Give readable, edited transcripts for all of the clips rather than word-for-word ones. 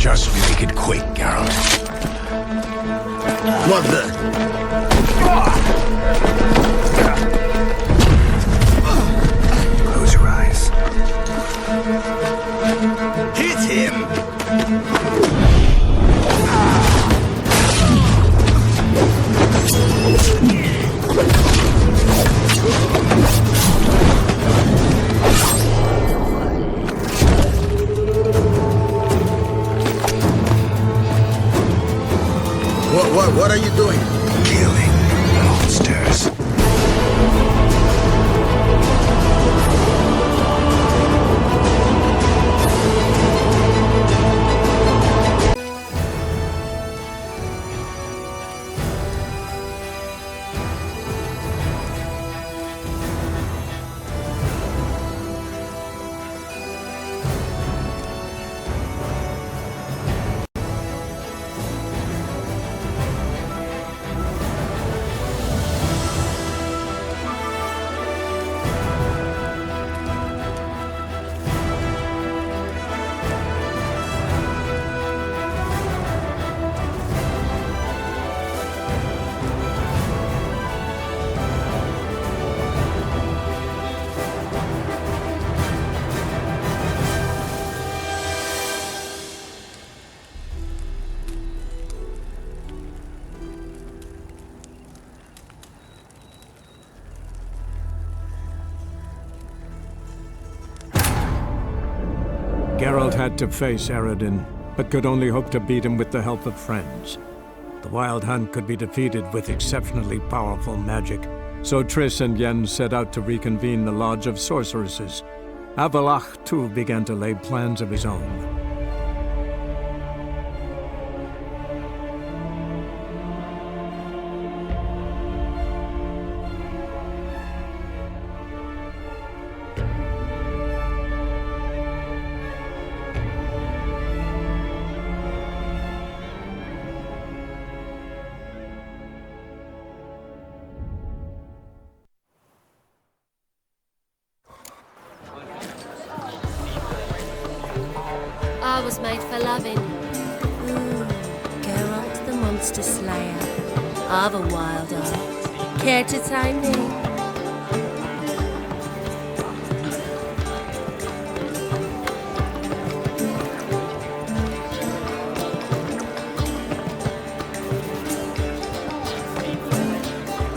Just make it quick, Geralt. What the? Close your eyes. Hit him! What are you doing? Killing monsters. Geralt had to face Eredin, but could only hope to beat him with the help of friends. The Wild Hunt could be defeated with exceptionally powerful magic, so Triss and Yen set out to reconvene the Lodge of Sorceresses. Avalach, too, began to lay plans of his own. I was made for loving. Geralt the Monster Slayer. I've a wild eye. Care to tame me?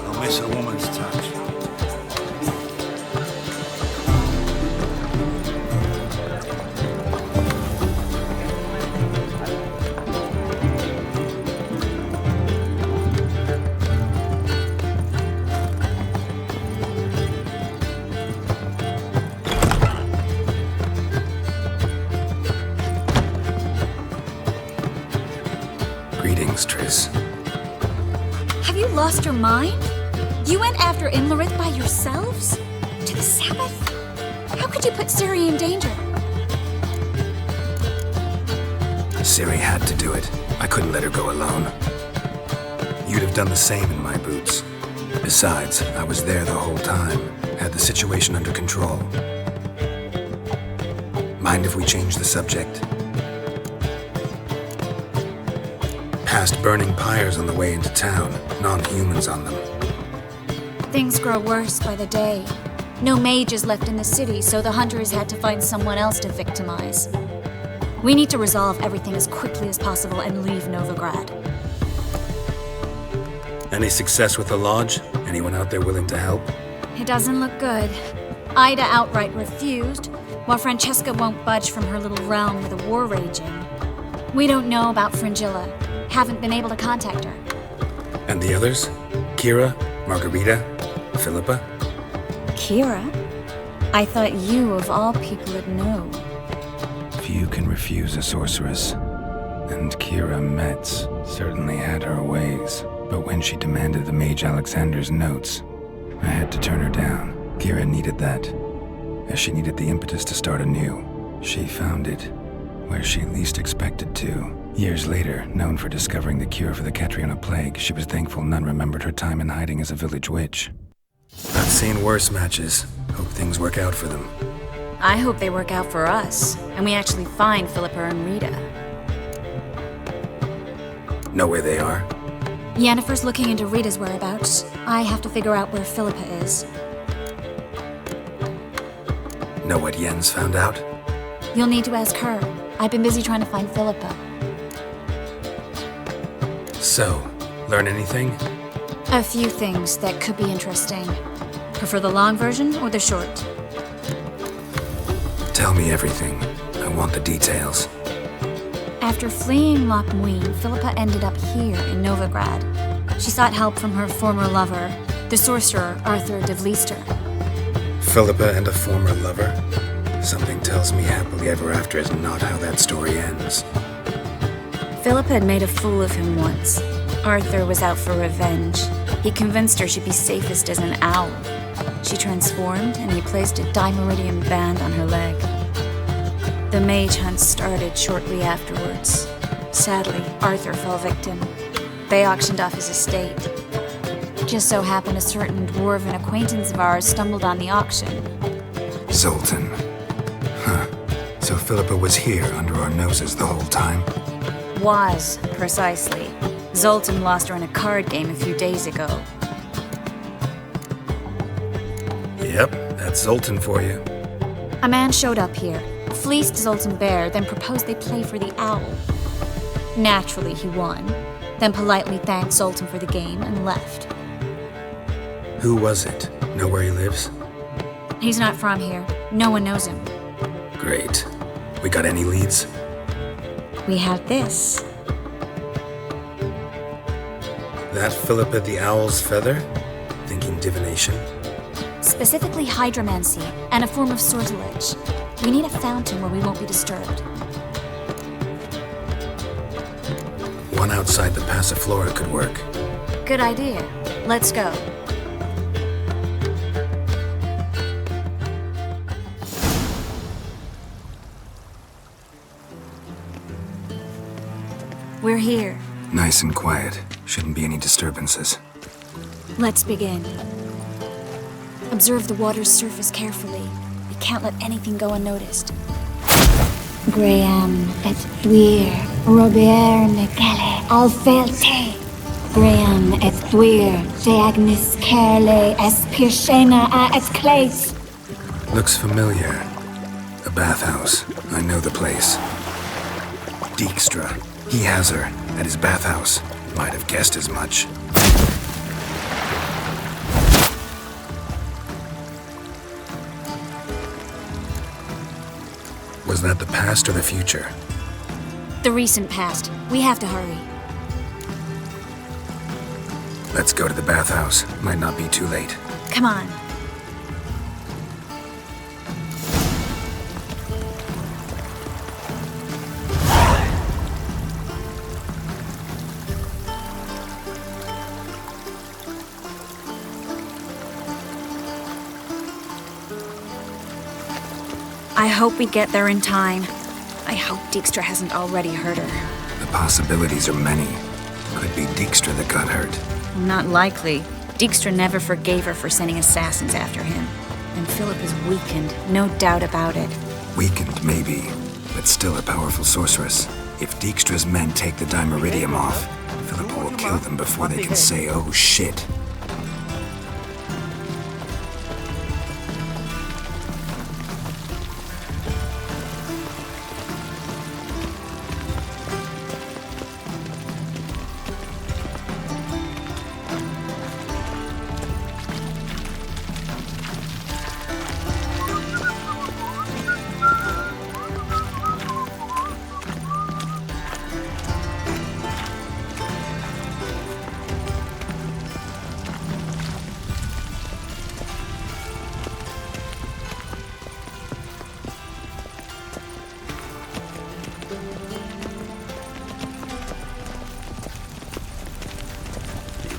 I'll miss a woman's touch. Greetings, Triss. Have you lost your mind? You went after Imlerith by yourselves? To the Sabbath? How could you put Ciri in danger? Ciri had to do it. I couldn't let her go alone. You'd have done the same in my boots. Besides, I was there the whole time. Had the situation under control. Mind if we change the subject? Past burning pyres on the way into town, non-humans on them. Things grow worse by the day. No mages left in the city, so the hunters had to find someone else to victimize. We need to resolve everything as quickly as possible and leave Novigrad. Any success with the lodge? Anyone out there willing to help? It doesn't look good. Ida outright refused, while Francesca won't budge from her little realm with a war raging. We don't know about Fringilla. Haven't been able to contact her. And the others? Kira? Margarita? Philippa? Kira? I thought you, of all people, would know. Few can refuse a sorceress. And Kira Metz certainly had her ways. But when she demanded the Mage Alexander's notes, I had to turn her down. Kira needed that, as she needed the impetus to start anew. She found it where she least expected to. Years later, known for discovering the cure for the Catriona plague, she was thankful none remembered her time in hiding as a village witch. I've seen worse matches. Hope things work out for them. I hope they work out for us, and we actually find Philippa and Rita. Know where they are? Yennefer's looking into Rita's whereabouts. I have to figure out where Philippa is. Know what Yen's found out? You'll need to ask her. I've been busy trying to find Philippa. So, learn anything? A few things that could be interesting. Prefer the long version or the short? Tell me everything. I want the details. After fleeing Loch Muin, Philippa ended up here in Novigrad. She sought help from her former lover, the sorcerer Arthur de Vlister. Philippa and a former lover? Something tells me happily ever after is not how that story ends. Philippa had made a fool of him once. Arthur was out for revenge. He convinced her she'd be safest as an owl. She transformed, and he placed a dimeridium band on her leg. The mage hunt started shortly afterwards. Sadly, Arthur fell victim. They auctioned off his estate. Just so happened a certain dwarven acquaintance of ours stumbled on the auction. Zoltan. Huh. So Philippa was here under our noses the whole time? Was, precisely. Zoltan lost her in a card game a few days ago. Yep, that's Zoltan for you. A man showed up here, fleeced Zoltan bare, then proposed they play for the owl. Naturally, he won, then politely thanked Zoltan for the game and left. Who was it? Know where he lives? He's not from here. No one knows him. Great. We got any leads? We have this. That Philippa the Owl's feather? Thinking divination? Specifically hydromancy and a form of sortilege. We need a fountain where we won't be disturbed. One outside the Passiflora could work. Good idea. Let's go. We're here. Nice and quiet. Shouldn't be any disturbances. Let's begin. Observe the water's surface carefully. We can't let anything go unnoticed. Graham et thuir, Robert Mekele, Alfelte. Graham et thuir, Deagnis Kerle, Espirshena a et Clace. Looks familiar. A bathhouse. I know the place. Dijkstra. He has her at his bathhouse. Might have guessed as much. Was that the past or the future? The recent past. We have to hurry. Let's go to the bathhouse. Might not be too late. Come on. I hope we get there in time. I hope Dijkstra hasn't already hurt her. The possibilities are many. Could be Dijkstra that got hurt. Not likely. Dijkstra never forgave her for sending assassins after him. And Philip is weakened, no doubt about it. Weakened, maybe, but still a powerful sorceress. If Dijkstra's men take the dimeridium off, Philippa will kill them before they can say, oh shit.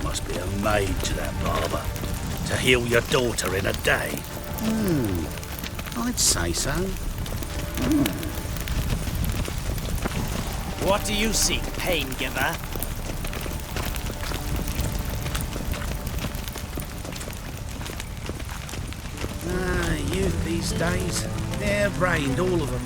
Must be a maid to that barber. To heal your daughter in a day. I'd say so. What do you seek, pain giver? Youth these days. They're brained, all of them.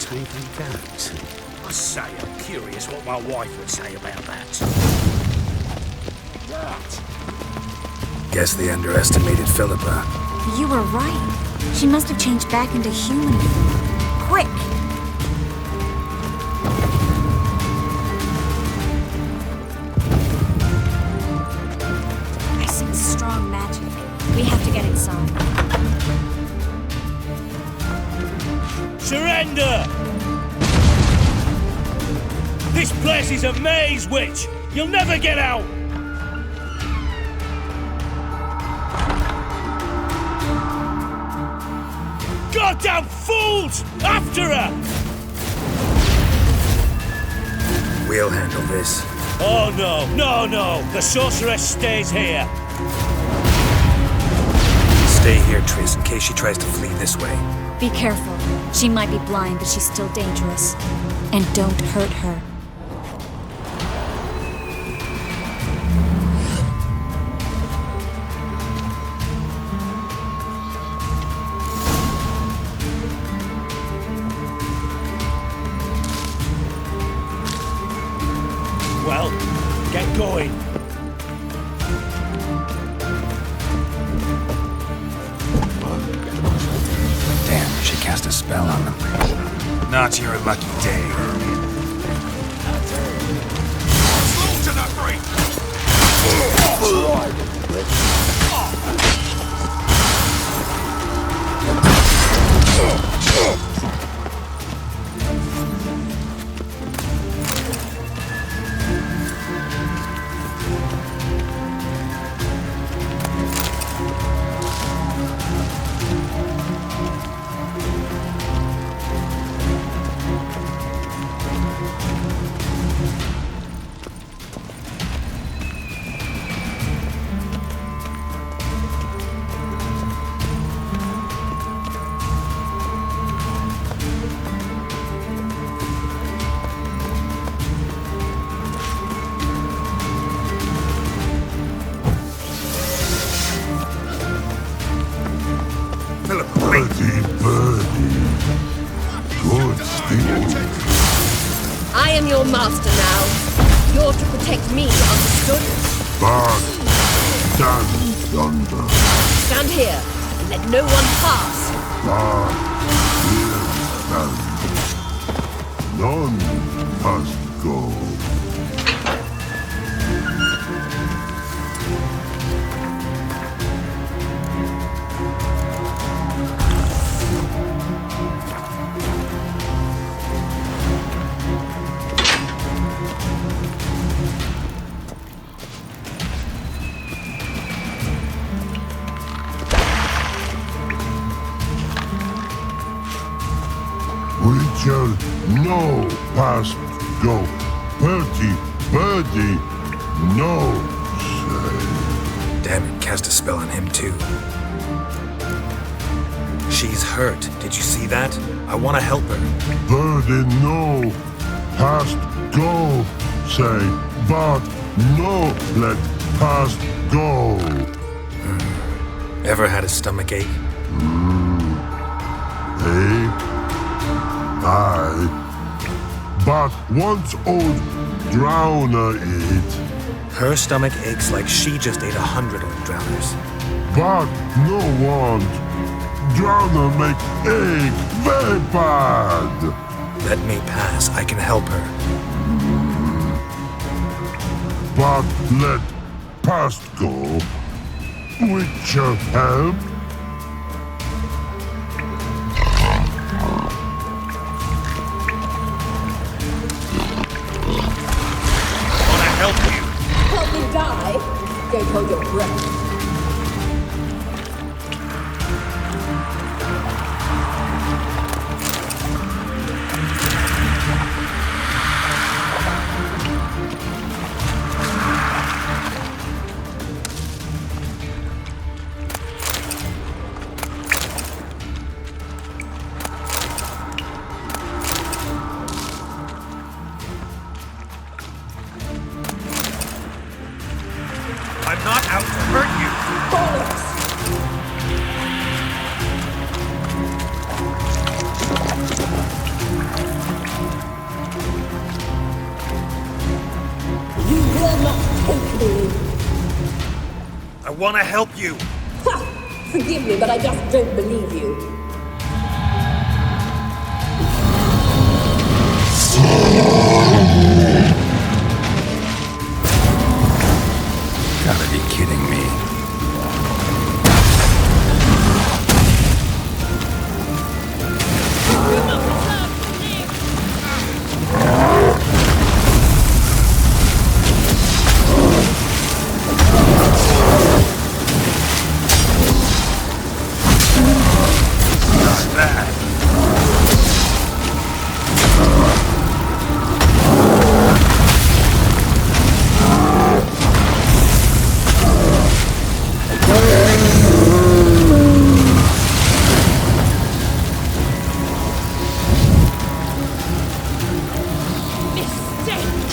twinkly goat. I say, I'm curious what my wife would say about that. Guess they underestimated Philippa. You were right. She must have changed back into human form. Quick! I sense strong magic. We have to get inside. Surrender! This place is a maze, witch! You'll never get out! Goddamn fools! After her! We'll handle this. Oh no, no! The sorceress stays here. Stay here, Triss, in case she tries to flee this way. Be careful. She might be blind, but she's still dangerous. And don't hurt her. Well, get going. Damn, she cast a spell on them. Not your lucky day. To the break! I am your master now. You're to protect me, understood? Stand yonder. Stand here and let no one pass. Stand. None must go. We shall no past go. Birdie, no say. Damn it, cast a spell on him too. She's hurt. Did you see that? I want to help her. Birdie, no past go say. But no let past go. Ever had a stomach ache? Aye. But once old drowner eat. Her stomach aches like she just ate 100 old drowners. But no want. Drowner make ache very bad. Let me pass. I can help her. But let past go. Which help. Help me die. Don't hold your breath. I'm not out to hurt you. will not take me. I want to help you. Ha! Forgive me, but I just don't believe you. Gotta be kidding me.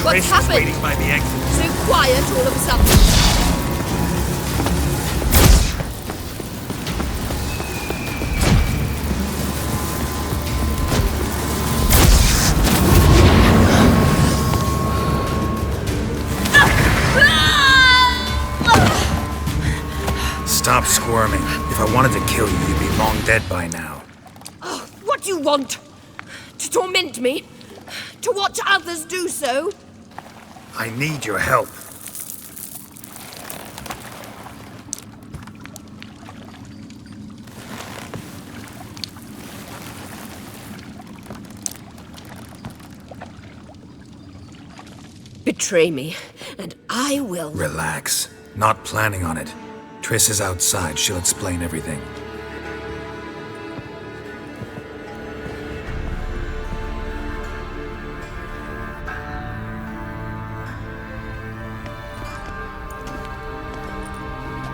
What's happened? Waiting by the exit. So quiet all of a sudden. Stop squirming. If I wanted to kill you, you'd be long dead by now. Oh, what do you want? To torment me? To watch others do so? I need your help. Betray me, and I will. Relax. Not planning on it. Triss is outside. She'll explain everything.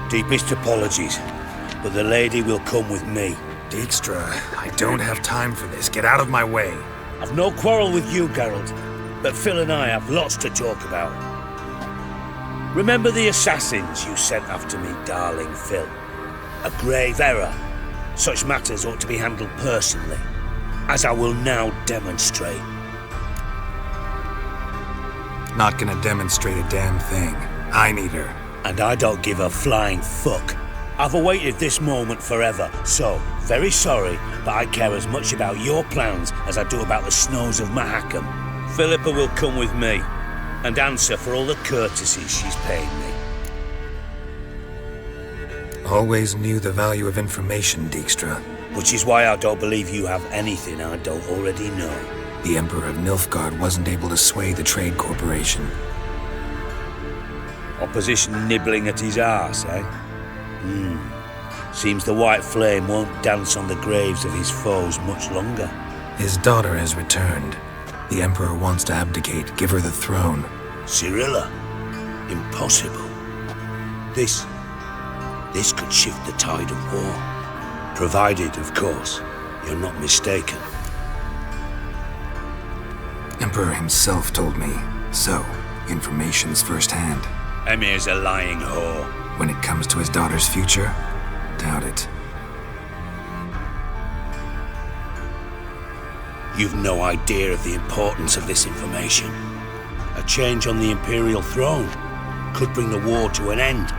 Deepest apologies, but the lady will come with me. Dijkstra, I don't have time for this. Get out of my way. I've no quarrel with you, Geralt, but Phil and I have lots to talk about. Remember the assassins you sent after me, darling Phil? A grave error. Such matters ought to be handled personally, as I will now demonstrate. Not gonna demonstrate a damn thing. I need her. And I don't give a flying fuck. I've awaited this moment forever, so, very sorry, but I care as much about your plans as I do about the snows of Mahakam. Philippa will come with me, and answer for all the courtesies she's paid me. Always knew the value of information, Dijkstra. Which is why I don't believe you have anything I don't already know. The Emperor of Nilfgaard wasn't able to sway the Trade Corporation. Opposition nibbling at his arse, eh? Seems the White Flame won't dance on the graves of his foes much longer. His daughter has returned. The Emperor wants to abdicate, give her the throne. Cirilla? Impossible. This could shift the tide of war. Provided, of course, you're not mistaken. Emperor himself told me. So, information's firsthand. Emir's a lying whore. When it comes to his daughter's future, doubt it. You've no idea of the importance of this information. A change on the Imperial throne could bring the war to an end.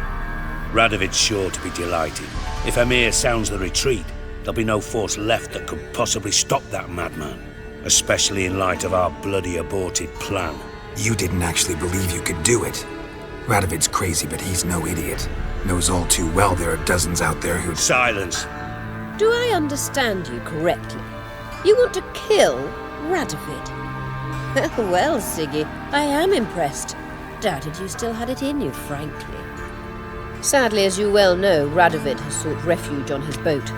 Radovid's sure to be delighted. If Emir sounds the retreat, there'll be no force left that could possibly stop that madman. Especially in light of our bloody aborted plan. You didn't actually believe you could do it. Radovid's crazy, but he's no idiot. Knows all too well there are dozens out there who— Silence! Do I understand you correctly? You want to kill Radovid? Well, Siggy, I am impressed. Doubted you still had it in you, frankly. Sadly, as you well know, Radovid has sought refuge on his boat.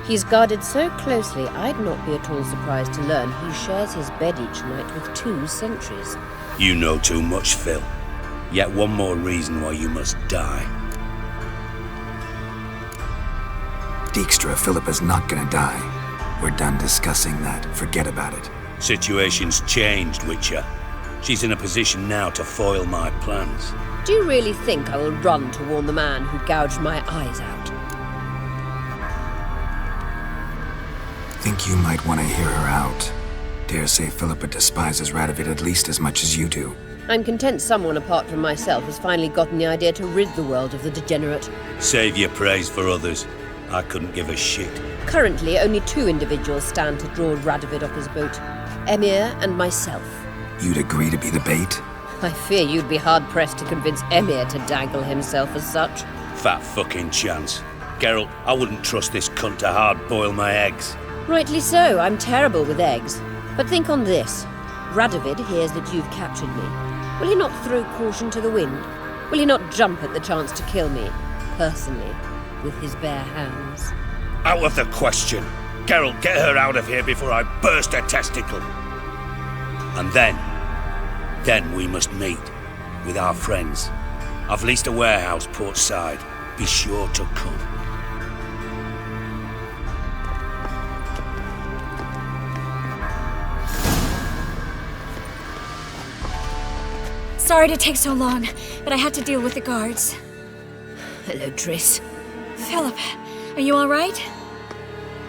He's guarded so closely, I'd not be at all surprised to learn he shares his bed each night with 2 sentries. You know too much, Phil. Yet one more reason why you must die. Dijkstra, Philippa's not gonna die. We're done discussing that. Forget about it. Situation's changed, Witcher. She's in a position now to foil my plans. Do you really think I will run to warn the man who gouged my eyes out? Think you might want to hear her out. Dare say Philippa despises Radovid at least as much as you do. I'm content someone apart from myself has finally gotten the idea to rid the world of the degenerate. Save your praise for others. I couldn't give a shit. Currently, only 2 individuals stand to draw Radovid off his boat. Emir and myself. You'd agree to be the bait? I fear you'd be hard-pressed to convince Emir to dangle himself as such. Fat fucking chance. Geralt, I wouldn't trust this cunt to hard-boil my eggs. Rightly so, I'm terrible with eggs. But think on this. Radovid hears that you've captured me. Will he not throw caution to the wind? Will he not jump at the chance to kill me, personally, with his bare hands? Out of the question. Geralt, get her out of here before I burst her testicle. And then we must meet with our friends. I've leased a warehouse port side. Be sure to come. Sorry to take so long, but I had to deal with the guards. Hello, Triss. Philip, are you all right?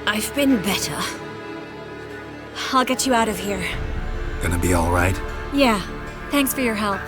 I've been better. I'll get you out of here. Gonna be all right? Yeah, thanks for your help.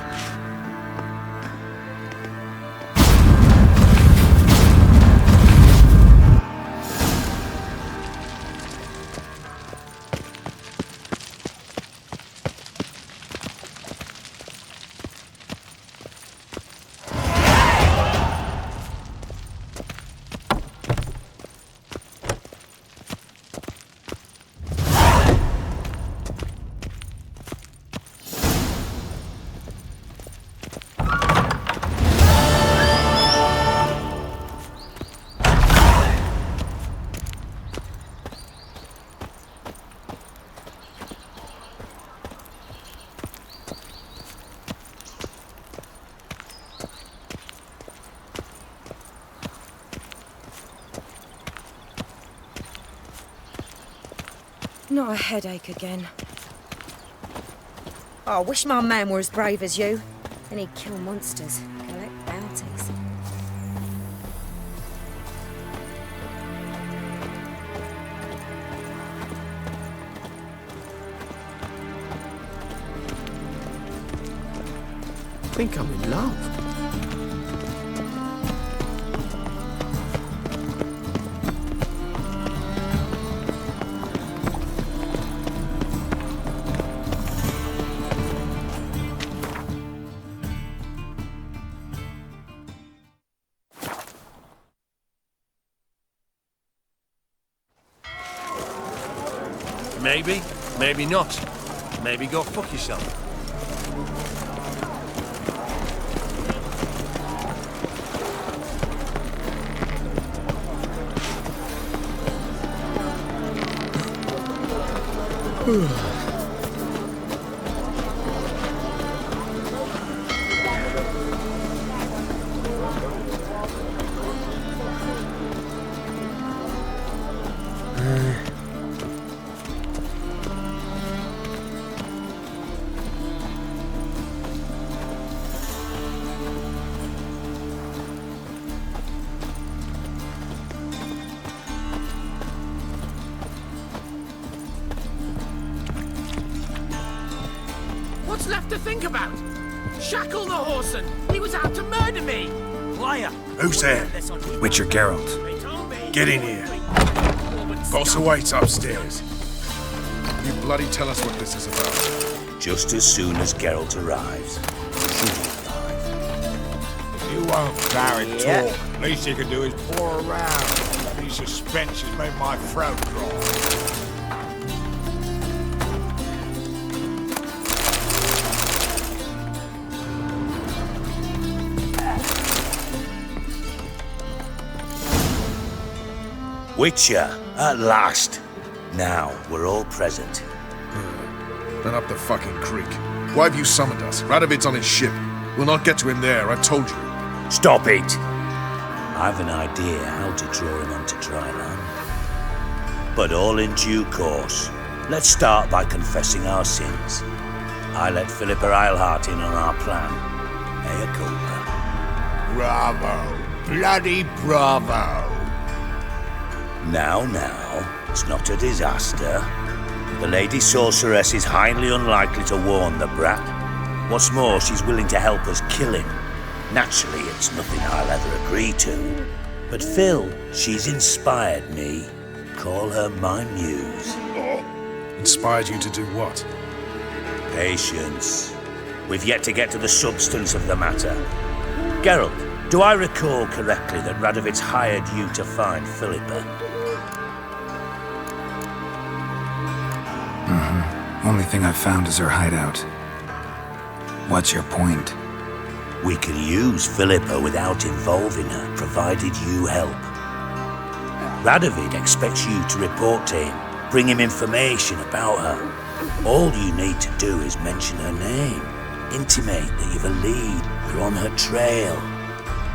Not a headache again. Oh, I wish my man were as brave as you. And he'd kill monsters, collect bounties. I think I'm in love. Maybe, maybe not. Maybe go fuck yourself. What's left to think about? Shackle the Whoreson! He was out to murder me! Liar! Who's there? Witcher Geralt. Get in here. Boss awaits upstairs. You bloody tell us what this is about. Just as soon as Geralt arrives. If you won't carry talk, least you can do is pour around. These suspense has made my throat dry. Witcher, at last. Now, we're all present. Then up the fucking creek. Why have you summoned us? Radovid's on his ship. We'll not get to him there, I told you. Stop it! I've an idea how to draw him onto dry land. But all in due course. Let's start by confessing our sins. I let Philippa Eilhart in on our plan. Mea culpa. Bravo. Bloody bravo. Now, it's not a disaster. The Lady Sorceress is highly unlikely to warn the brat. What's more, she's willing to help us kill him. Naturally, it's nothing I'll ever agree to. But Phil, she's inspired me. Call her my muse. Inspired you to do what? Patience. We've yet to get to the substance of the matter. Geralt, do I recall correctly that Radovid's hired you to find Philippa? Only thing I've found is her hideout. What's your point? We can use Philippa without involving her, provided you help. Radovid expects you to report to him, bring him information about her. All you need to do is mention her name, intimate that you've a lead, you're on her trail.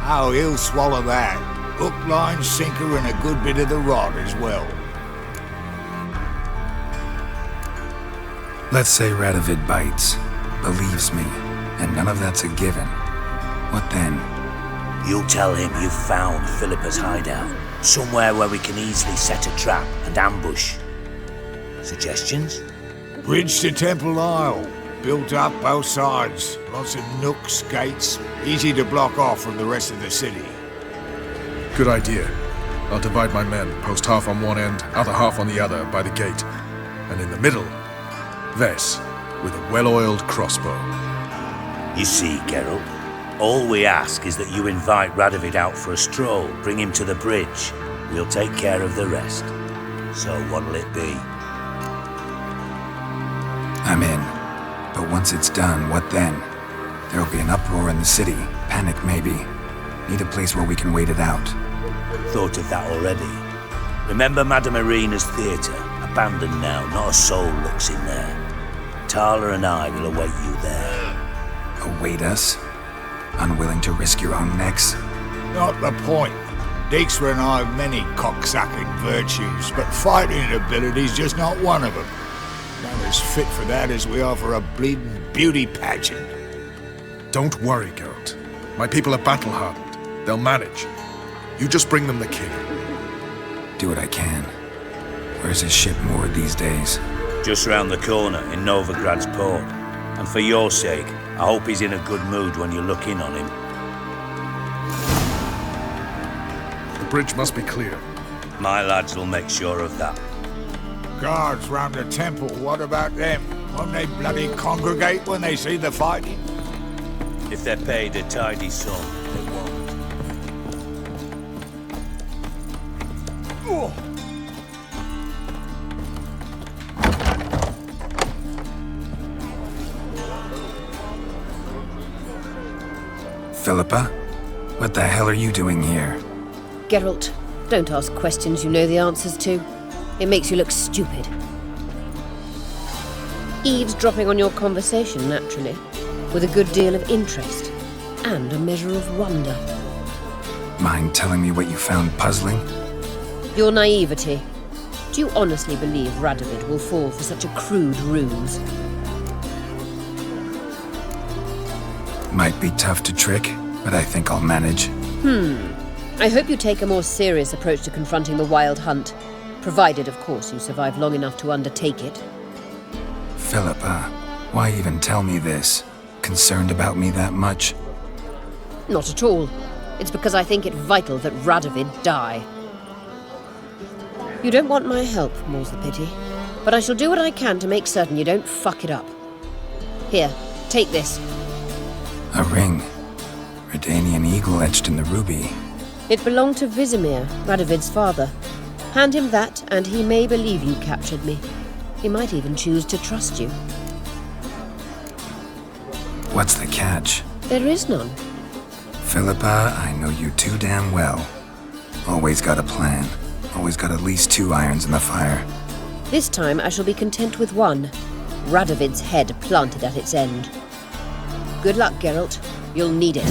Oh, he'll swallow that. Hook, line, sinker, and a good bit of the rod as well. Let's say Radovid bites, believes me, and none of that's a given. What then? You'll tell him you've found Philippa's hideout, somewhere where we can easily set a trap and ambush. Suggestions? Bridge to Temple Isle. Built up both sides. Lots of nooks, gates. Easy to block off from the rest of the city. Good idea. I'll divide my men, post half on one end, other half on the other, by the gate. And in the middle, Ves, with a well-oiled crossbow. You see, Geralt, all we ask is that you invite Radovid out for a stroll, bring him to the bridge. We'll take care of the rest. So what'll it be? I'm in. But once it's done, what then? There'll be an uproar in the city. Panic, maybe. Need a place where we can wait it out. Thought of that already. Remember Madame Irina's theatre? Abandoned now, not a soul looks in there. Tala and I will await you there. Await us? Unwilling to risk your own necks? Not the point. Dijkstra and I have many cocksucking virtues, but fighting ability's just not one of them. Not as fit for that as we are for a bleeding beauty pageant. Don't worry, Geralt. My people are battle-hardened. They'll manage. You just bring them the king. Do what I can. Where's his ship moored these days? Just round the corner in Novigrad's port. And for your sake, I hope he's in a good mood when you look in on him. The bridge must be clear. My lads will make sure of that. Guards round the temple, what about them? Won't they bloody congregate when they see the fighting? If they're paid a tidy sum, they won't. Philippa? What the hell are you doing here? Geralt, don't ask questions you know the answers to. It makes you look stupid. Eavesdropping on your conversation, naturally, with a good deal of interest and a measure of wonder. Mind telling me what you found puzzling? Your naivety. Do you honestly believe Radovid will fall for such a crude ruse? Might be tough to trick, but I think I'll manage. I hope you take a more serious approach to confronting the Wild Hunt, provided, of course, you survive long enough to undertake it. Philippa, why even tell me this? Concerned about me that much? Not at all. It's because I think it vital that Radovid die. You don't want my help, more's the pity. But I shall do what I can to make certain you don't fuck it up. Here, take this. A ring. Redanian eagle etched in the ruby. It belonged to Vizimir, Radovid's father. Hand him that, and he may believe you captured me. He might even choose to trust you. What's the catch? There is none. Philippa, I know you too damn well. Always got a plan. Always got at least 2 irons in the fire. This time I shall be content with one. Radovid's head planted at its end. Good luck, Geralt. You'll need it.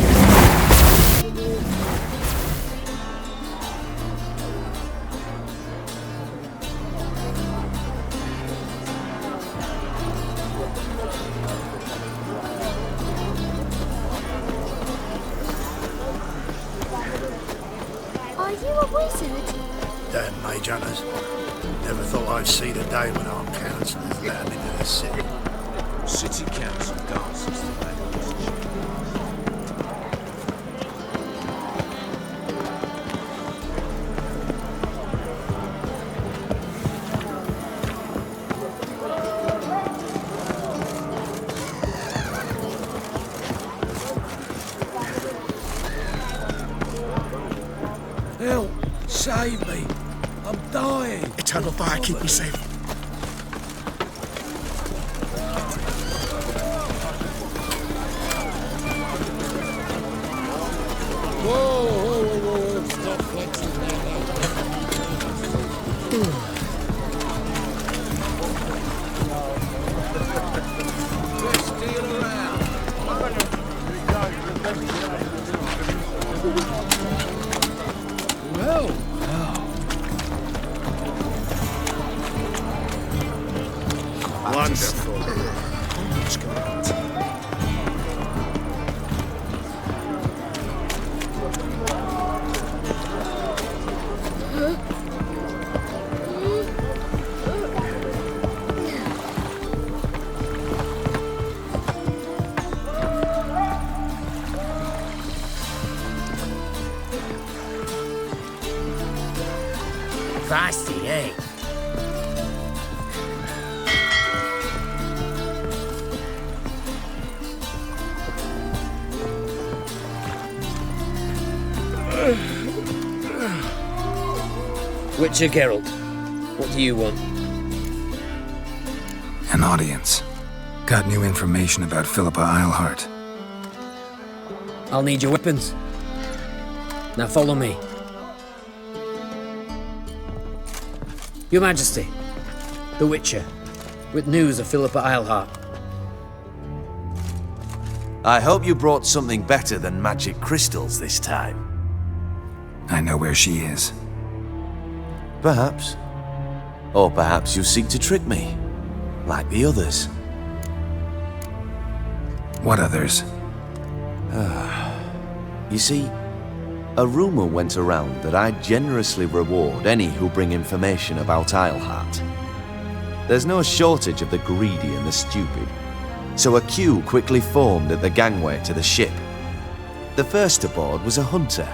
Are you a wizard? Damn mage hunters. Never thought I'd see the day when our council is allowed into the city. City council dances today. Help! Save me! I'm dying! Eternal fire, keep me safe. Whoa! Stop flexing like Wonderful. Feisty, eh? Witcher Geralt, what do you want? An audience. Got new information about Philippa Eilhart. I'll need your weapons. Now follow me. Your Majesty, the Witcher, with news of Philippa Eilhart. I hope you brought something better than magic crystals this time. I know where she is. Perhaps. Or perhaps you seek to trick me, like the others. What others? You see, a rumor went around that I generously reward any who bring information about Eilhart. There's no shortage of the greedy and the stupid, so a queue quickly formed at the gangway to the ship. The first aboard was a hunter.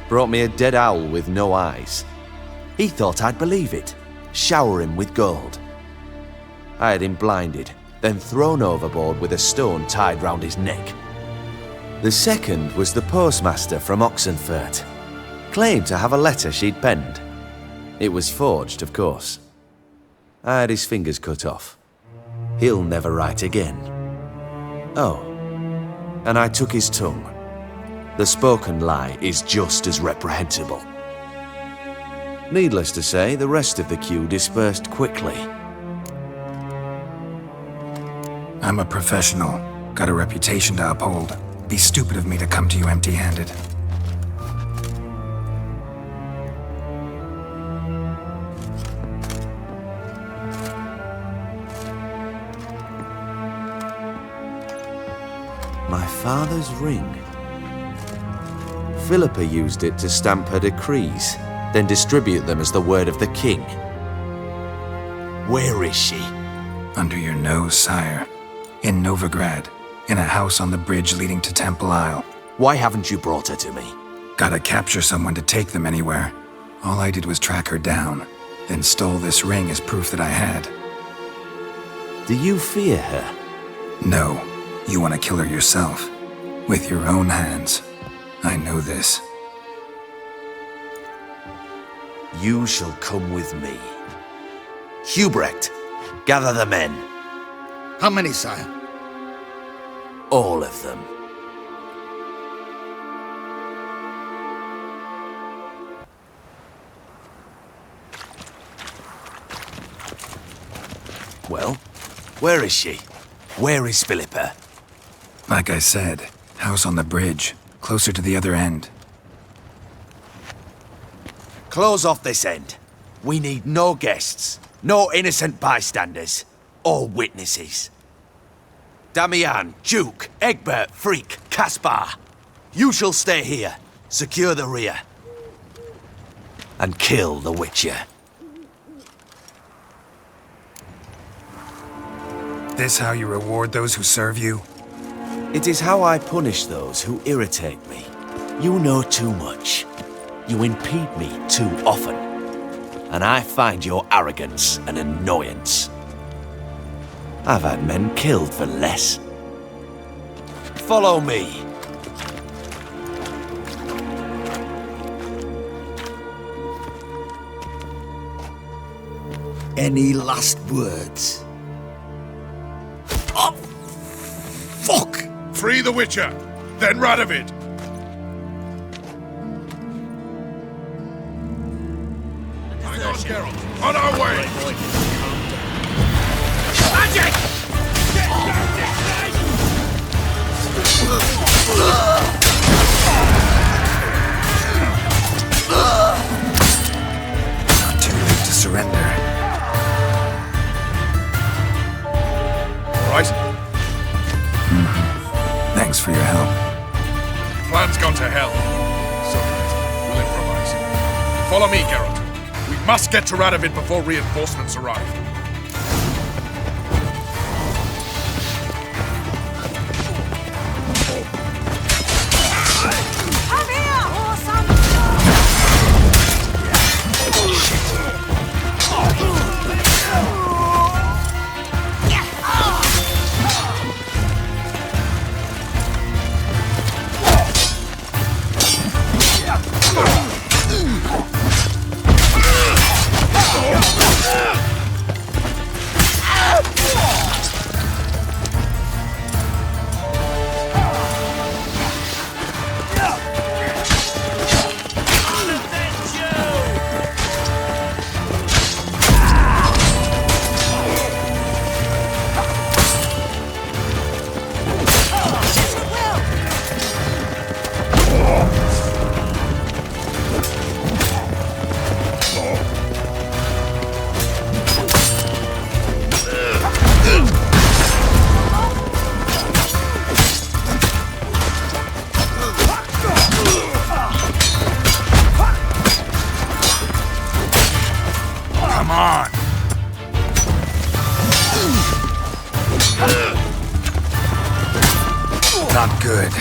Brought me a dead owl with no eyes. He thought I'd believe it, shower him with gold. I had him blinded, then thrown overboard with a stone tied round his neck. The second was the postmaster from Oxenfurt. Claimed to have a letter she'd penned. It was forged, of course. I had his fingers cut off. He'll never write again. Oh, and I took his tongue. The spoken lie is just as reprehensible. Needless to say, the rest of the queue dispersed quickly. I'm a professional. Got a reputation to uphold. Be stupid of me to come to you empty-handed. My father's ring. Philippa used it to stamp her decrees, then distribute them as the word of the king. Where is she? Under your nose, sire. In Novigrad. In a house on the bridge leading to Temple Isle. Why haven't you brought her to me? Gotta capture someone to take them anywhere. All I did was track her down, then stole this ring as proof that I had. Do you fear her? No. You want to kill her yourself. With your own hands. I know this. You shall come with me. Hubrecht, gather the men. How many, sire? All of them. Well, where is she? Where is Philippa? Like I said, house on the bridge, closer to the other end. Close off this end. We need no guests, no innocent bystanders, or witnesses. Damian, Duke, Egbert, Freak, Caspar. You shall stay here, secure the rear, and kill the Witcher. This how you reward those who serve you? It is how I punish those who irritate me. You know too much. You impede me too often. And I find your arrogance an annoyance. I've had men killed for less. Follow me. Any last words? Oh, fuck! Free the Witcher, then Radovid. Hang on, Geralt. On our way! Magic! Too late to surrender. All right? Thanks for your help. Plan's gone to hell. So we'll improvise. Follow me, Geralt. We must get to Radovid before reinforcements arrive. Not good.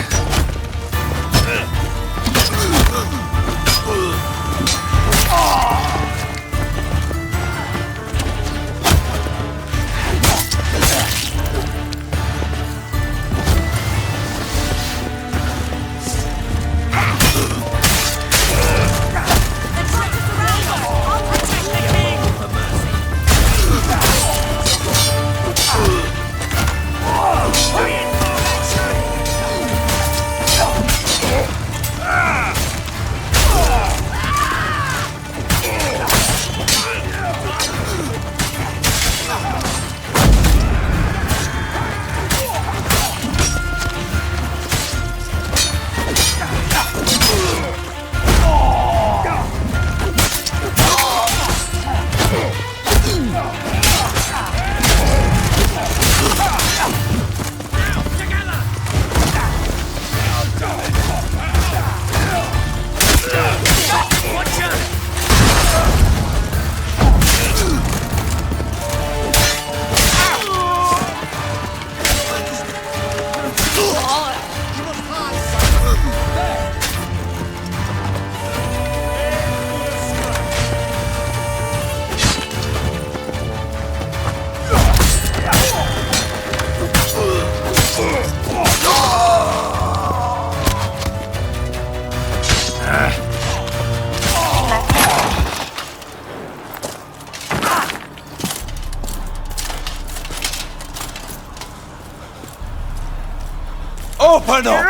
Open up!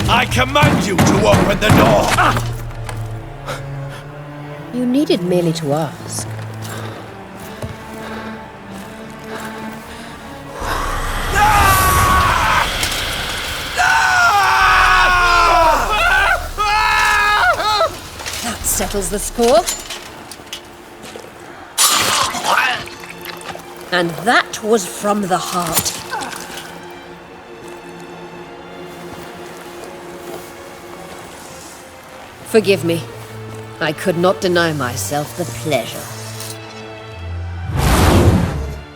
I command you to open the door! You needed merely to ask. That settles the score. And that was from the heart. Forgive me. I could not deny myself the pleasure.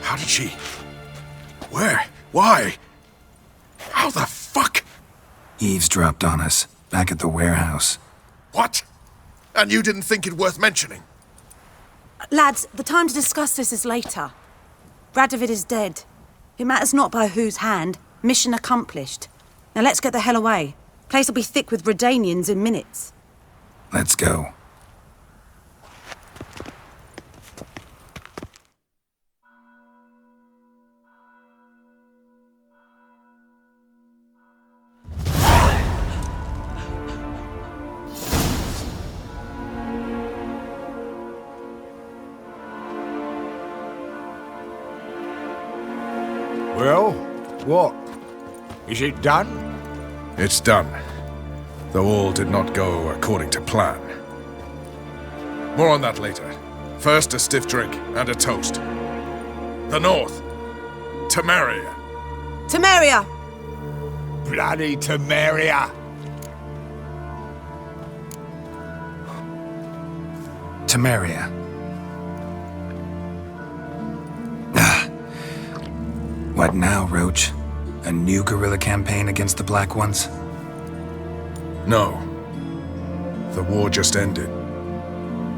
How did she? Where? Why? How the fuck? Eavesdropped on us, back at the warehouse. What? And you didn't think it worth mentioning? Lads, the time to discuss this is later. Radovid is dead. It matters not by whose hand. Mission accomplished. Now let's get the hell away. Place will be thick with Redanians in minutes. Let's go. What? Is it done? It's done. Though all did not go according to plan. More on that later. First, a stiff drink and a toast. The North. Temeria. Temeria! Bloody Temeria! Temeria. What now, Roach? A new guerrilla campaign against the Black Ones? No. The war just ended.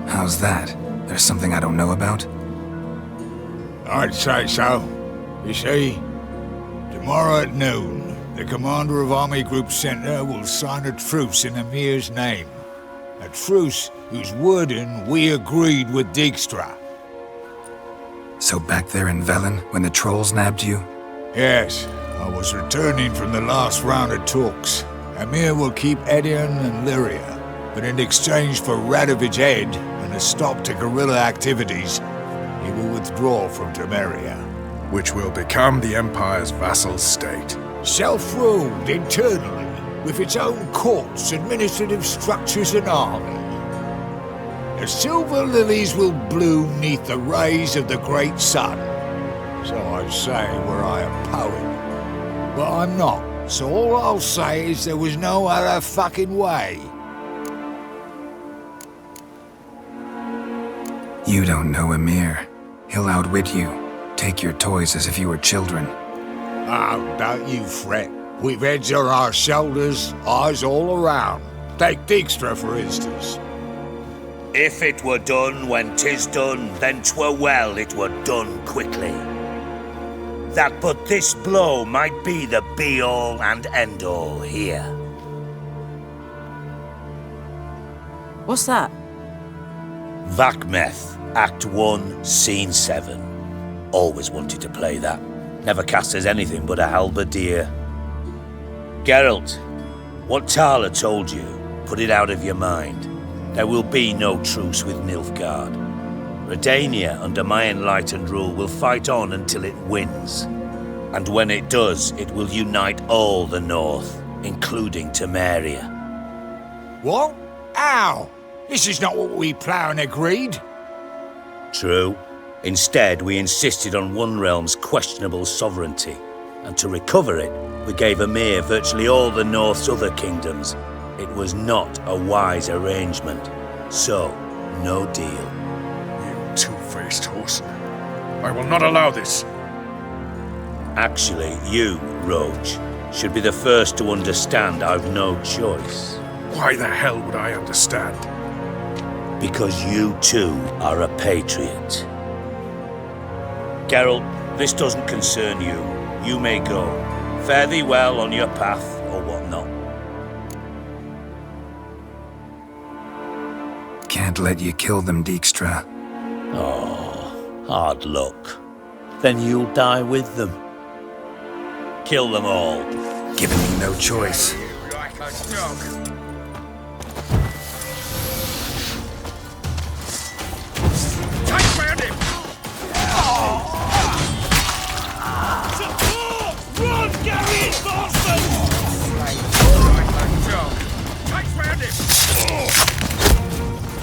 How's that? There's something I don't know about? I'd say so. You see, tomorrow at noon, the commander of Army Group Center will sign a truce in Emir's name. A truce whose wording we agreed with Dijkstra. So back there in Velen, when the trolls nabbed you? Yes, I was returning from the last round of talks. Emir will keep Edion and Lyria, but in exchange for Radovid's head and a stop to guerrilla activities, he will withdraw from Temeria. Which will become the Empire's vassal state. Self-ruled internally, with its own courts, administrative structures and army. The silver lilies will bloom neath the rays of the great sun. So I say were I a poet. But I'm not, so all I'll say is there was no other fucking way. You don't know Emir. He'll outwit you. Take your toys as if you were children. Oh, don't you fret. We've heads on our shoulders, eyes all around. Take Dijkstra, for instance. If it were done when 'tis done, then 'twere well it were done quickly. That but this blow might be the be-all and end-all here. What's that? Vakmeth, Act 1, Scene 7. Always wanted to play that. Never cast as anything but a halberdier. Geralt, what Tala told you, put it out of your mind. There will be no truce with Nilfgaard. Redania, under my enlightened rule, will fight on until it wins. And when it does, it will unite all the North, including Temeria. What? How? This is not what we planned and agreed. True. Instead, we insisted on one realm's questionable sovereignty, and to recover it, we gave Emir virtually all the North's other kingdoms. It was not a wise arrangement, so no deal. You two-faced horse. I will not allow this. Actually, you, Roach, should be the first to understand I've no choice. Why the hell would I understand? Because you too are a patriot. Geralt, this doesn't concern you. You may go. Fare thee well on your path, or whatnot. Can't let you kill them, Dijkstra. Oh, hard luck. Then you'll die with them. Kill them all. Giving me no choice. Like a dog. Take round him! Support! Run, Gary Boston! Like a dog. Take round him!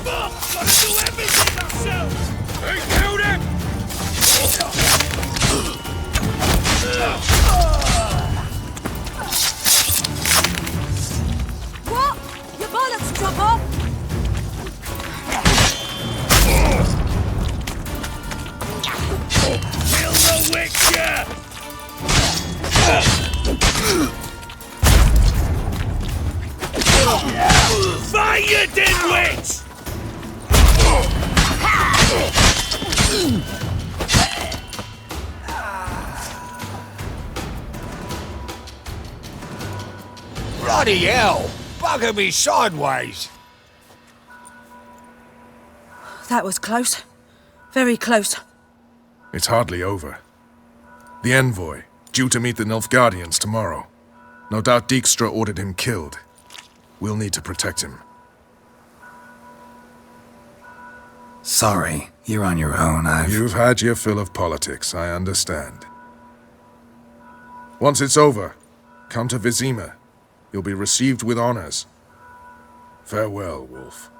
Fuck! Gotta do everything ourselves! Hey, killed him! What? Your bollocks drop off? Kill the Witcher! Fight, you dimwits! Bloody hell! Bugger me sideways! That was close. Very close. It's hardly over. The envoy, due to meet the Nilfgaardians tomorrow. No doubt Dijkstra ordered him killed. We'll need to protect him. Sorry, you're on your own. You've had your fill of politics, I understand. Once it's over, come to Vizima. You'll be received with honors. Farewell, Wolf.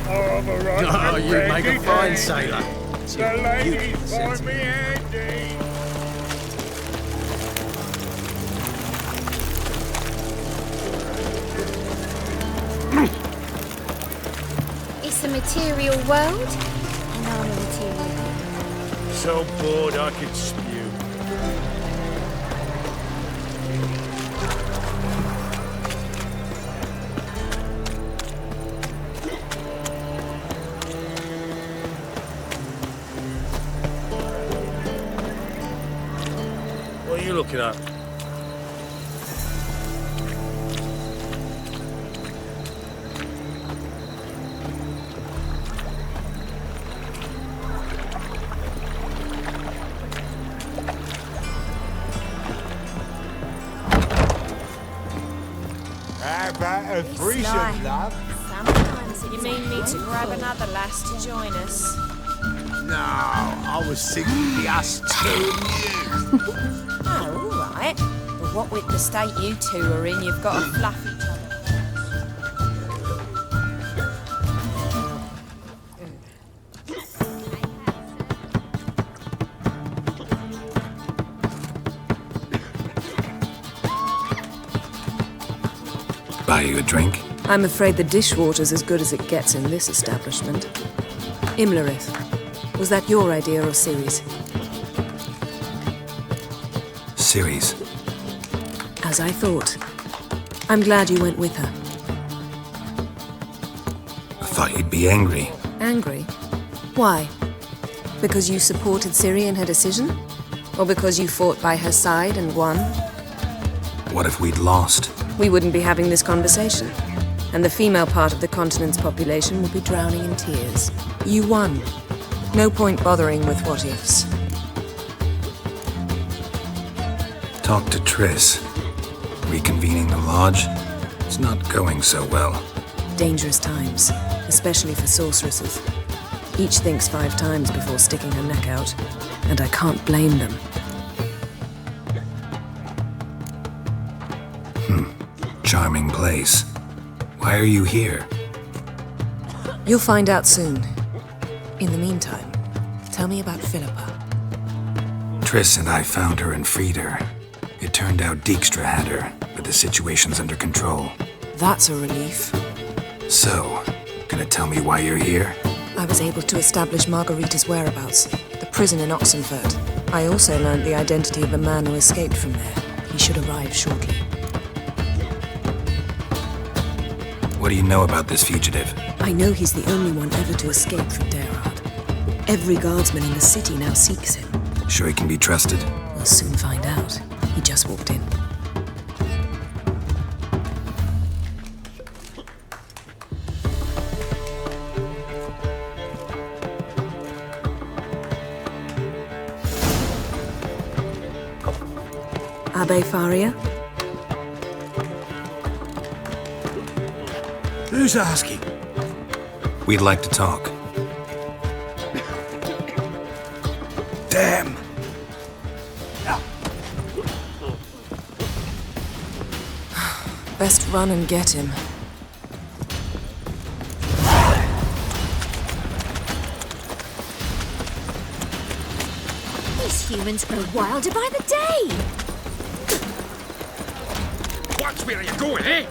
Oh, you make a fine sailor. The ladies find me handy. It's a material world, and I'm a material. So bored I could spew. What are you looking at? How about a threesome, love? Sometimes you mean me to grab another lass to join us? No, I was thinking the us two and you. Oh, all right. But what with the state you two are in, you've got to fluff each other. Buy you a drink? I'm afraid the dishwater's as good as it gets in this establishment. Imlerith, was that your idea or Ceres? Ceres. As I thought. I'm glad you went with her. I thought you'd be angry. Angry? Why? Because you supported Ciri in her decision? Or because you fought by her side and won? What if we'd lost? We wouldn't be having this conversation. And the female part of the continent's population would be drowning in tears. You won. No point bothering with what-ifs. Talk to Triss. Reconvening the lodge? It's not going so well. Dangerous times, especially for sorceresses. Each thinks 5 times before sticking her neck out, and I can't blame them. Charming place. Why are you here? You'll find out soon. In the meantime, tell me about Philippa. Triss and I found her and freed her. It turned out Dijkstra had her, but the situation's under control. That's a relief. So, gonna tell me why you're here? I was able to establish Margarita's whereabouts, the prison in Oxenfurt. I also learned the identity of a man who escaped from there. He should arrive shortly. What do you know about this fugitive? I know he's the only one ever to escape from Derard. Every guardsman in the city now seeks him. Sure he can be trusted? We'll soon find out. He just walked in. Abbe Faria? Who's asking? We'd like to talk. Damn! Best run and get him. These humans grow wilder by the day! Watch where you're going, eh?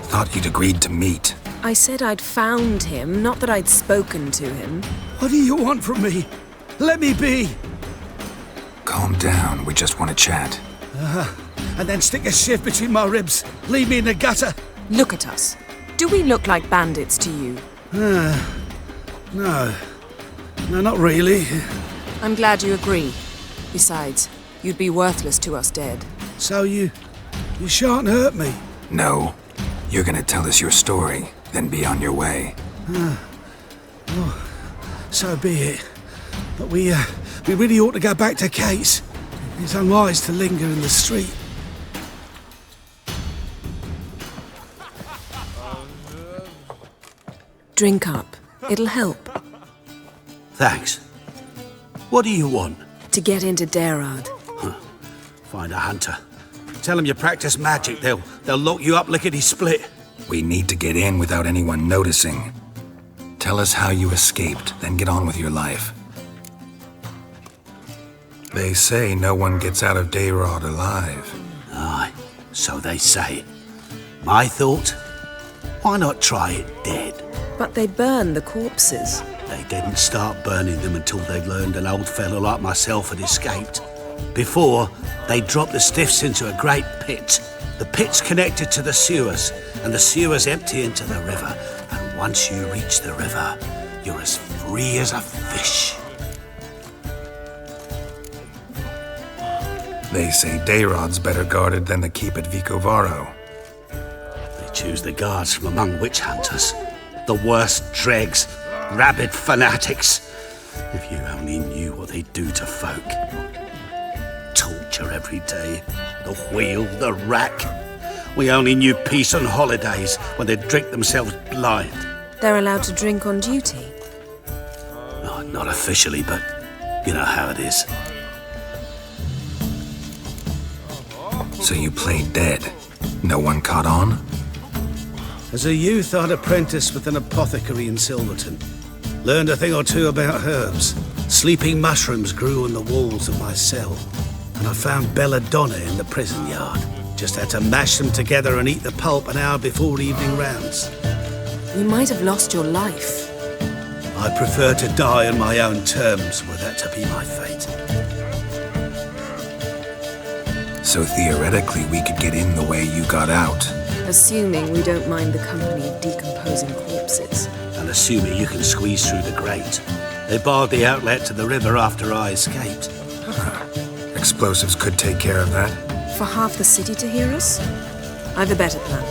Thought you'd agreed to meet. I said I'd found him, not that I'd spoken to him. What do you want from me? Let me be! Calm down, we just want to chat. And then stick a shiv between my ribs. Leave me in the gutter. Look at us. Do we look like bandits to you? No. No, not really. I'm glad you agree. Besides, you'd be worthless to us dead. So you shan't hurt me? No. You're gonna tell us your story, then be on your way. Oh, so be it. But we really ought to go back to Kate's. It's unwise to linger in the street. Drink up. It'll help. Thanks. What do you want? To get into Darad. Find a hunter. Tell them you practice magic. They'll lock you up lickety-split. We need to get in without anyone noticing. Tell us how you escaped, then get on with your life. They say no one gets out of Dayrod alive. Aye, so they say. My thought? Why not try it dead? But they burn the corpses. They didn't start burning them until they'd learned an old fellow like myself had escaped. Before, they dropped the stiffs into a great pit. The pit's connected to the sewers, and the sewers empty into the river. And once you reach the river, you're as free as a fish. They say Dayrod's better guarded than the keep at Vicovaro. They choose the guards from among witch hunters. The worst dregs, rabid fanatics. If you only knew what they do to folk. Torture every day. The wheel, the rack. We only knew peace on holidays when they'd drink themselves blind. They're allowed to drink on duty? Oh, not officially, but you know how it is. So you played dead? No one caught on? As a youth, I'd apprenticed with an apothecary in Silverton. Learned a thing or two about herbs. Sleeping mushrooms grew on the walls of my cell. And I found belladonna in the prison yard. Just had to mash them together and eat the pulp an hour before evening rounds. You might have lost your life. I prefer to die on my own terms, were that to be my fate. So theoretically, we could get in the way you got out. Assuming we don't mind the company of decomposing corpses. And assuming you can squeeze through the grate. They barred the outlet to the river after I escaped. Explosives could take care of that. For half the city to hear us? I've a better plan.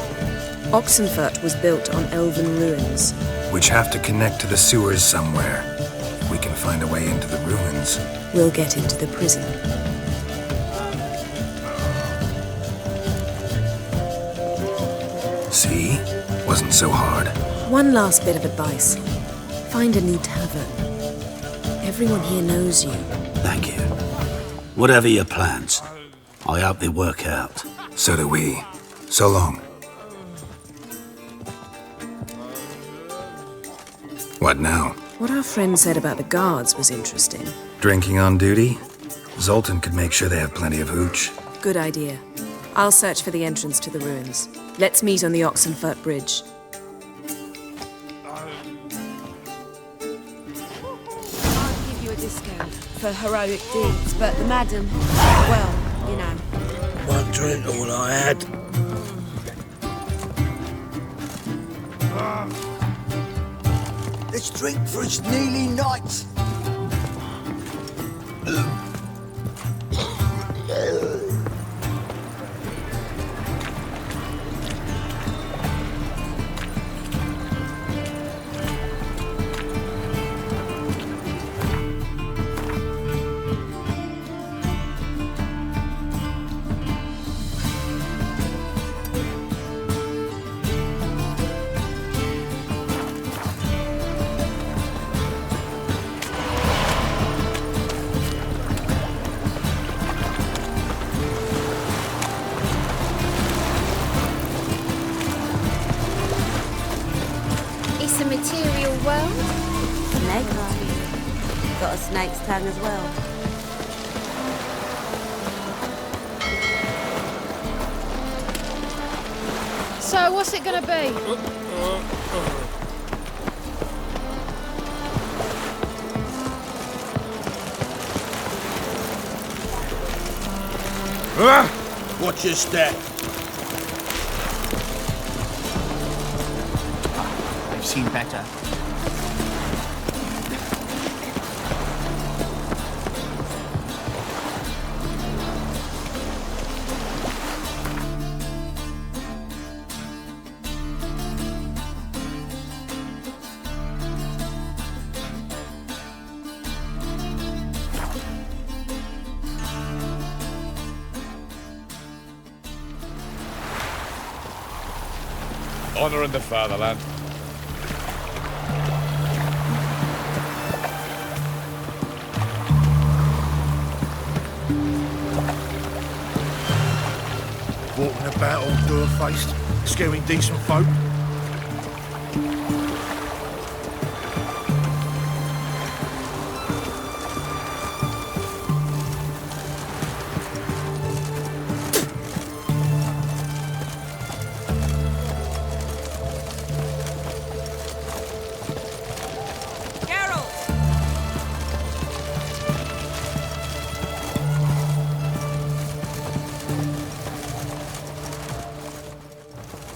Oxenfurt was built on elven ruins. Which have to connect to the sewers somewhere. If we can find a way into the ruins. We'll get into the prison. See? Wasn't so hard. One last bit of advice. Find a new tavern. Everyone here knows you. Thank you. Whatever your plans, I hope they work out. So do we. So long. What now? What our friend said about the guards was interesting. Drinking on duty? Zoltan could make sure they have plenty of hooch. Good idea. I'll search for the entrance to the ruins. Let's meet on the Oxenfurt Bridge. I'll give you a discount for heroic deeds, but the madam, well, you know. One drink, all I had. Let's drink for its nearly night. material world? Snake eye. Got a snake's tongue as well. So, what's it gonna be? Watch your step. I've seen better. Honor in the fatherland. Walking about all door-faced, scaring decent folk.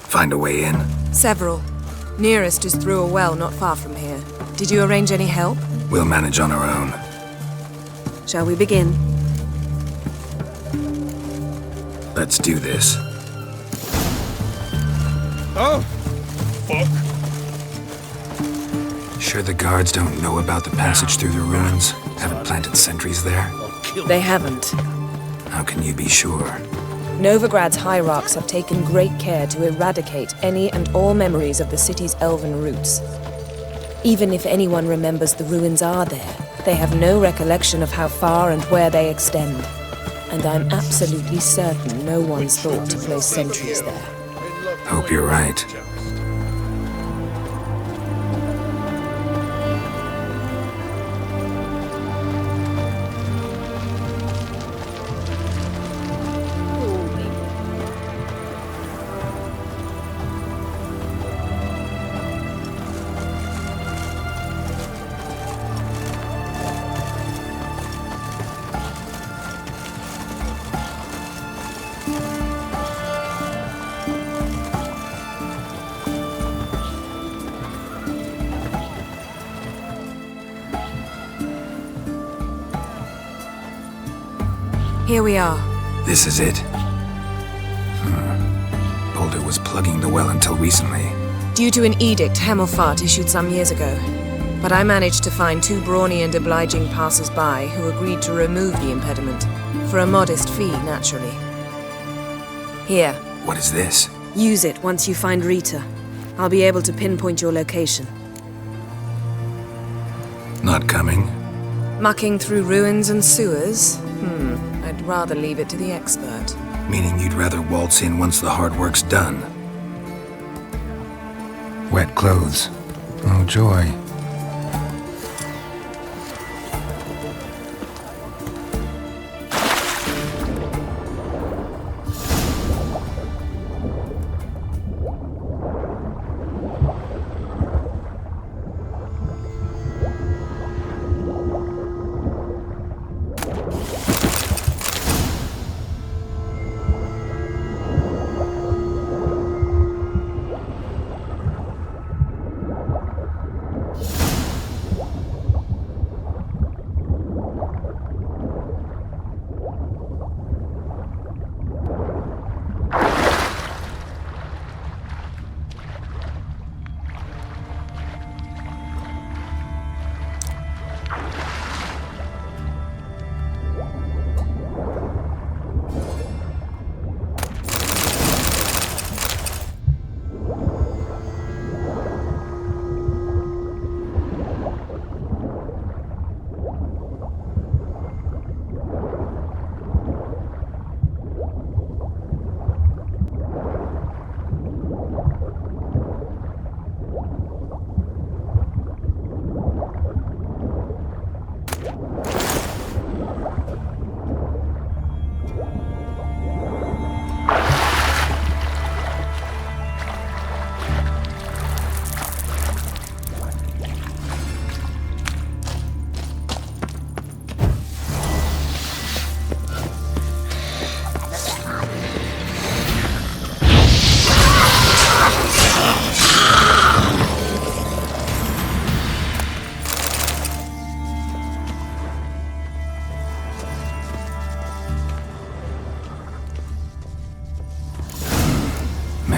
Find a way in? Several. Nearest is through a well not far from here. Did you arrange any help? We'll manage on our own. Shall we begin? Let's do this. Oh! Fuck. Sure the guards don't know about the passage through the ruins? Haven't planted sentries there? They haven't. How can you be sure? Novigrad's hierarchs have taken great care to eradicate any and all memories of the city's elven roots. Even if anyone remembers the ruins are there, they have no recollection of how far and where they extend. And I'm absolutely certain no one's thought to place sentries there. Hope you're right. Here we are. This is it. Boulder was plugging the well until recently. Due to an edict Hemelfart issued some years ago. But I managed to find two brawny and obliging passers-by who agreed to remove the impediment. For a modest fee, naturally. Here. What is this? Use it once you find Rita. I'll be able to pinpoint your location. Not coming? Mucking through ruins and sewers? I'd rather leave it to the expert. Meaning you'd rather waltz in once the hard work's done. Wet clothes. Oh, joy.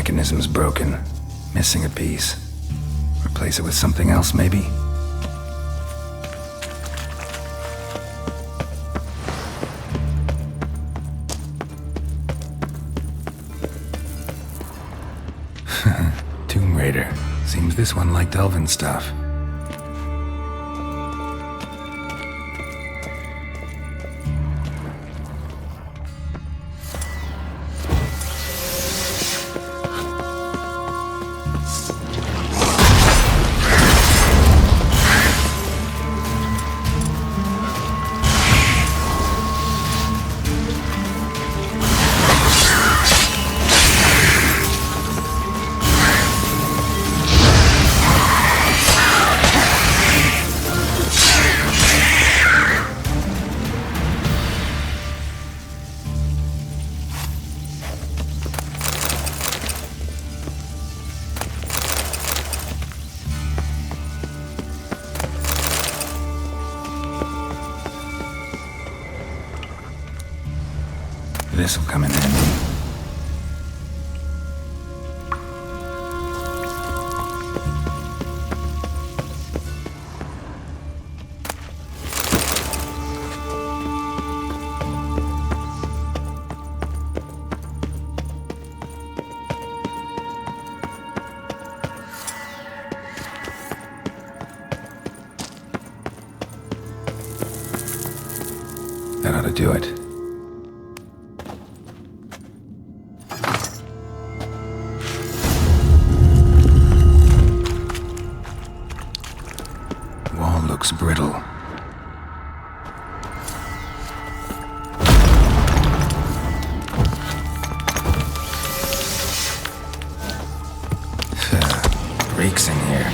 mechanism's broken. Missing a piece. Replace it with something else, maybe? Tomb Raider. Seems this one liked elven stuff. This'll come in handy. That ought to do it. Wall looks brittle. Breaks in here.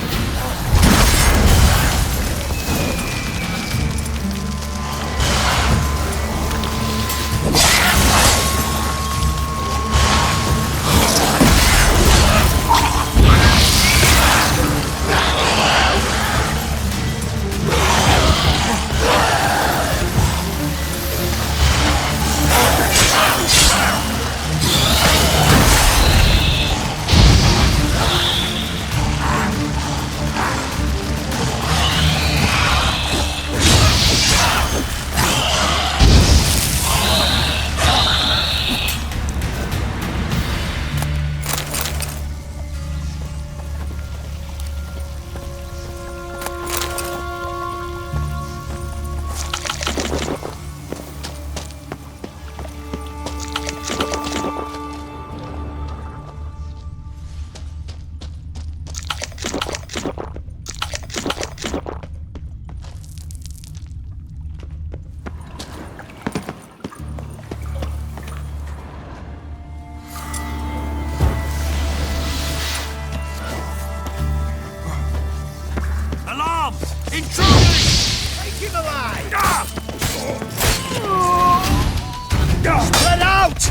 Spread out!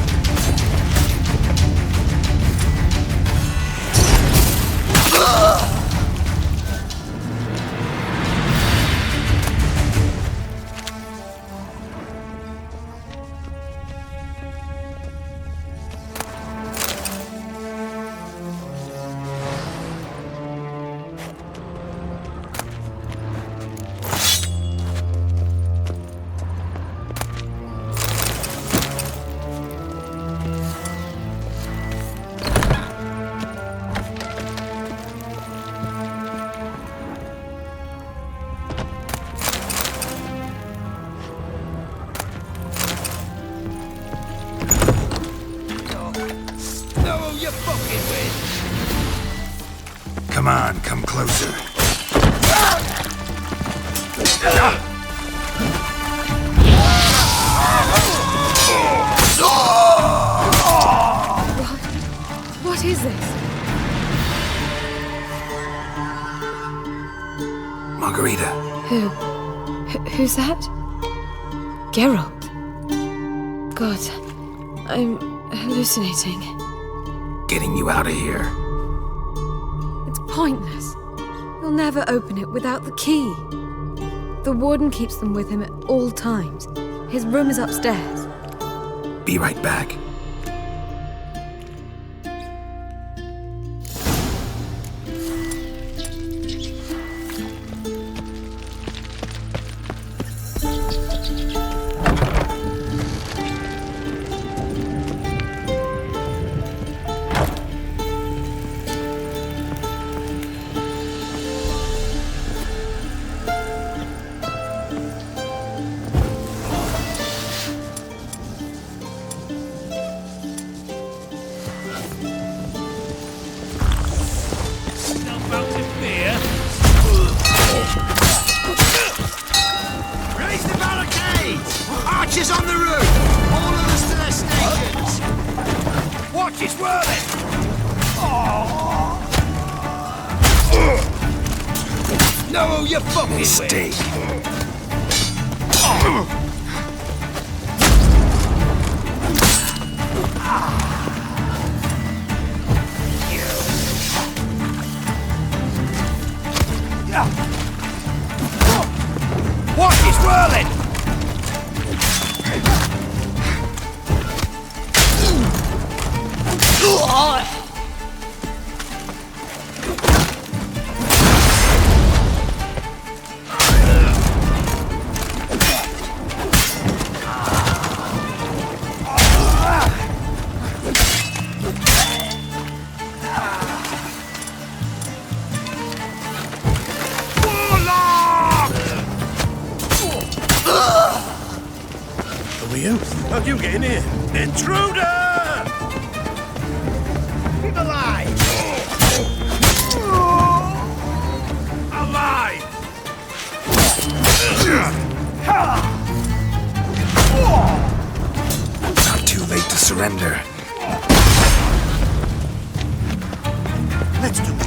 Come on, come closer. What is this? Margarita. Who's that? Geralt. God, I'm hallucinating. Getting you out of here. It's pointless. He'll never open it without the key. The warden keeps them with him at all times. His room is upstairs. Be right back. Archers on the roof! All of us to their stations! Watch, it's whirling! Know who you're fucking Mistake. Watch, it's whirling! How'd you get in here? Intruder! Keep alive! Alive! Not too late to surrender. Let's do it.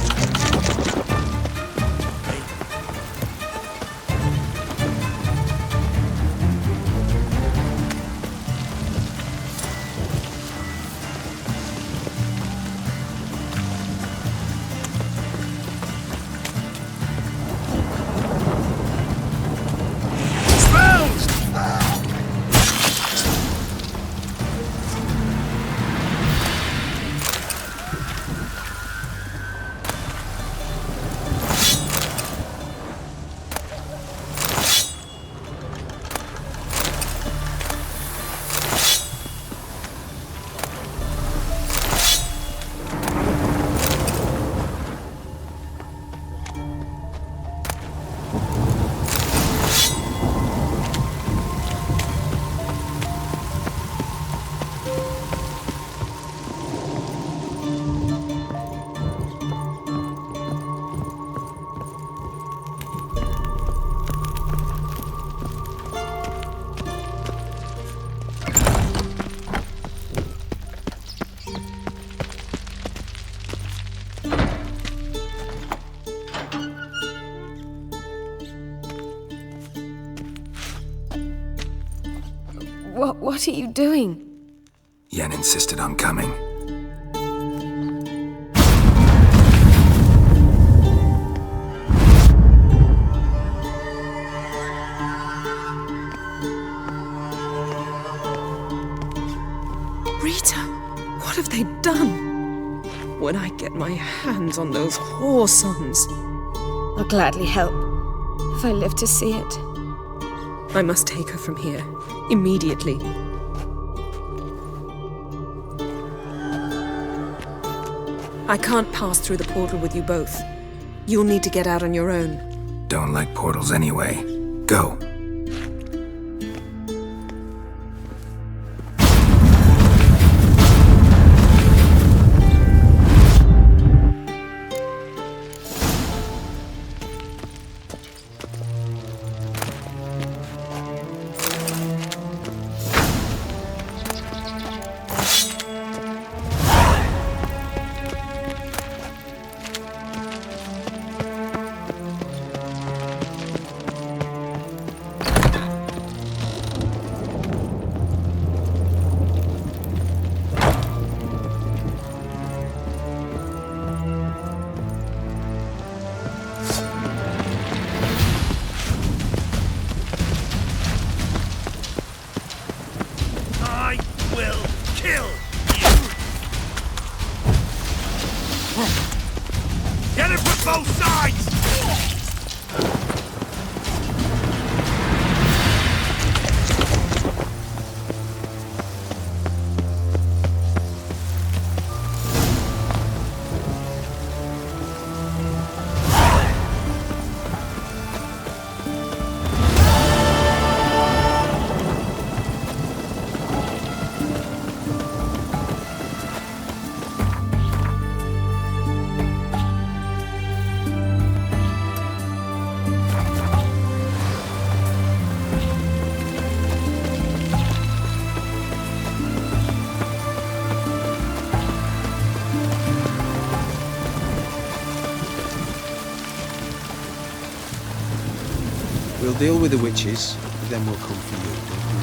What are you doing? Yen insisted on coming. Rita, what have they done? When I get my hands on those whore sons, I'll gladly help, if I live to see it. I must take her from here, immediately. I can't pass through the portal with you both. You'll need to get out on your own. Don't like portals anyway. Go. Get it from both sides! We'll deal with the witches, then we'll come for you, don't